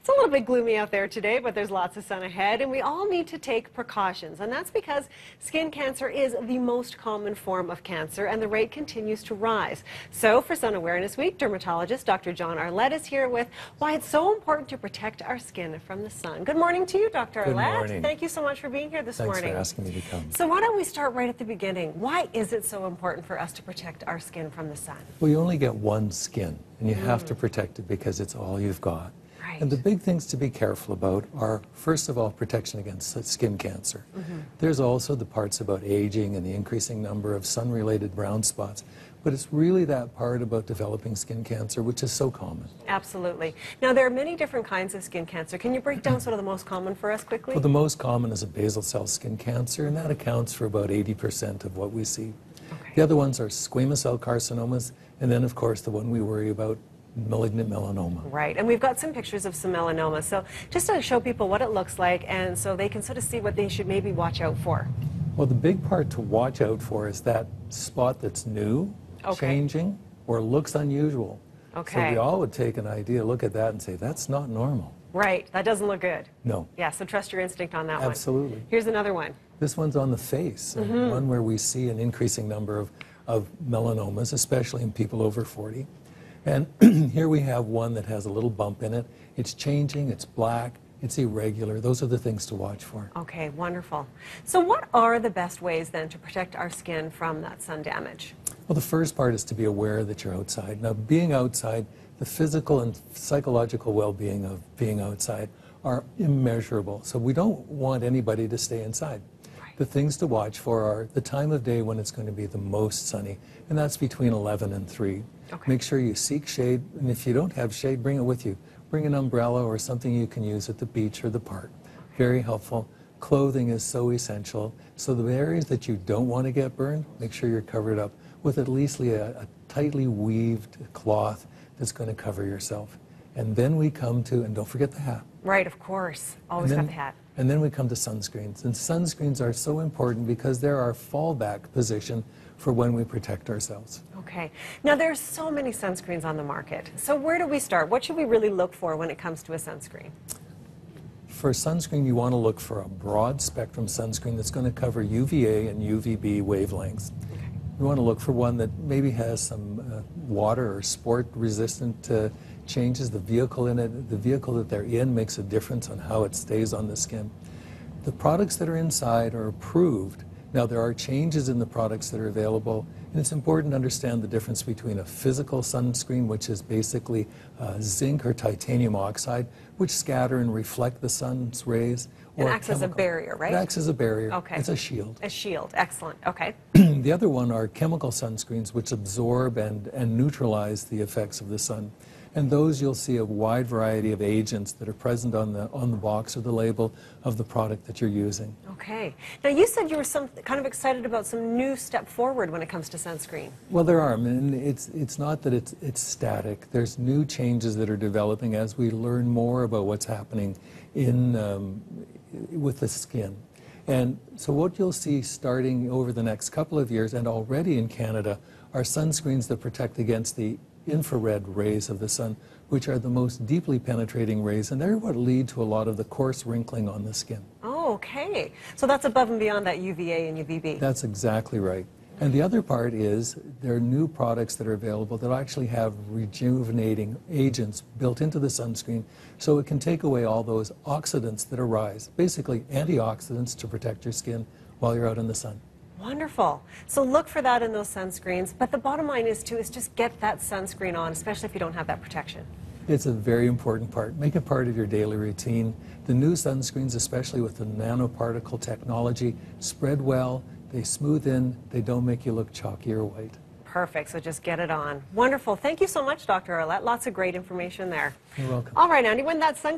It's a little bit gloomy out there today, but there's lots of sun ahead, and we all need to take precautions. And that's because skin cancer is the most common form of cancer, and the rate continues to rise. So for Sun Awareness Week, dermatologist Dr. Arlette is here with why it's so important to protect our skin from the sun. Good morning to you, Dr. Good Arlette. morning. Thank you so much for being here this morning. Thanks for asking me to come. So why don't we start right at the beginning? Why is it so important for us to protect our skin from the sun? Well, you only get one skin, and you have to protect it because it's all you've got. Right. And the big things to be careful about are, first of all, protection against skin cancer. There's also the parts about aging and the increasing number of sun-related brown spots, but it's really that part about developing skin cancer, which is so common. Absolutely. Now, there are many different kinds of skin cancer. Can you break down sort of the most common for us quickly? Well, the most common is a basal cell skin cancer, and that accounts for about 80% of what we see. Okay. The other ones are squamous cell carcinomas, and then, of course, the one we worry about, malignant melanoma. Right, and we've got some pictures of some melanoma, so just to show people what it looks like and so they can sort of see what they should maybe watch out for. Well, the big part to watch out for is that spot that's new, changing, or looks unusual. Okay. So we all would take an idea, look at that and say, that's not normal. Right, that doesn't look good. No. Yeah, so trust your instinct on that one. Absolutely. Here's another one. This one's on the face, one where we see an increasing number of melanomas, especially in people over 40. And here we have one that has a little bump in it. It's changing, it's black, it's irregular. Those are the things to watch for. Okay, wonderful. So what are the best ways then to protect our skin from that sun damage? Well, the first part is to be aware that you're outside. Now, being outside, the physical and psychological well-being of being outside are immeasurable. So we don't want anybody to stay inside. The things to watch for are the time of day when it's going to be the most sunny, and that's between 11 and 3. Okay. Make sure you seek shade, and if you don't have shade, bring it with you. Bring an umbrella or something you can use at the beach or the park. Very helpful. Clothing is so essential. So the areas that you don't want to get burned, make sure you're covered up with at least a tightly weaved cloth that's going to cover yourself. And then we come to, and don't forget the hat. Right, of course. Always got the hat. And then we come to sunscreens. And sunscreens are so important because they're our fallback position for when we protect ourselves. Okay. Now, there's so many sunscreens on the market. So where do we start? What should we really look for when it comes to a sunscreen? For sunscreen, you want to look for a broad spectrum sunscreen that's going to cover UVA and UVB wavelengths. Okay. You want to look for one that maybe has some water or sport resistant changes. The vehicle in it, the vehicle that they're in makes a difference on how it stays on the skin. The products that are inside are approved. Now, there are changes in the products that are available, and it's important to understand the difference between a physical sunscreen, which is basically zinc or titanium oxide, which scatter and reflect the sun's rays. It acts as a barrier, right? It acts as a barrier. Okay. It's a shield. A shield. Excellent. Okay. The other one are chemical sunscreens, which absorb and neutralize the effects of the sun. And those you'll see a wide variety of agents that are present on the box or the label of the product that you're using. Okay. Now, you said you were kind of excited about some new step forward when it comes to sunscreen. Well, there are. I mean, it's not that it's static. There's new changes that are developing as we learn more about what's happening with the skin. And so what you'll see starting over the next couple of years, and already in Canada, are sunscreens that protect against the infrared rays of the sun, which are the most deeply penetrating rays, and they're what lead to a lot of the coarse wrinkling on the skin. Oh, okay. So that's above and beyond that UVA and UVB. That's exactly right. And the other part is there are new products that are available that actually have rejuvenating agents built into the sunscreen, so it can take away all those oxidants that arise, basically antioxidants to protect your skin while you're out in the sun. Wonderful. So look for that in those sunscreens, but the bottom line is just get that sunscreen on, especially if you don't have that protection. It's a very important part. Make it part of your daily routine. The new sunscreens, especially with the nanoparticle technology, spread well, they smooth in, they don't make you look chalky or white. Perfect, so just get it on. Wonderful. Thank you so much, Dr. Arlette. Lots of great information there. You're welcome. All right, Andy, when that sun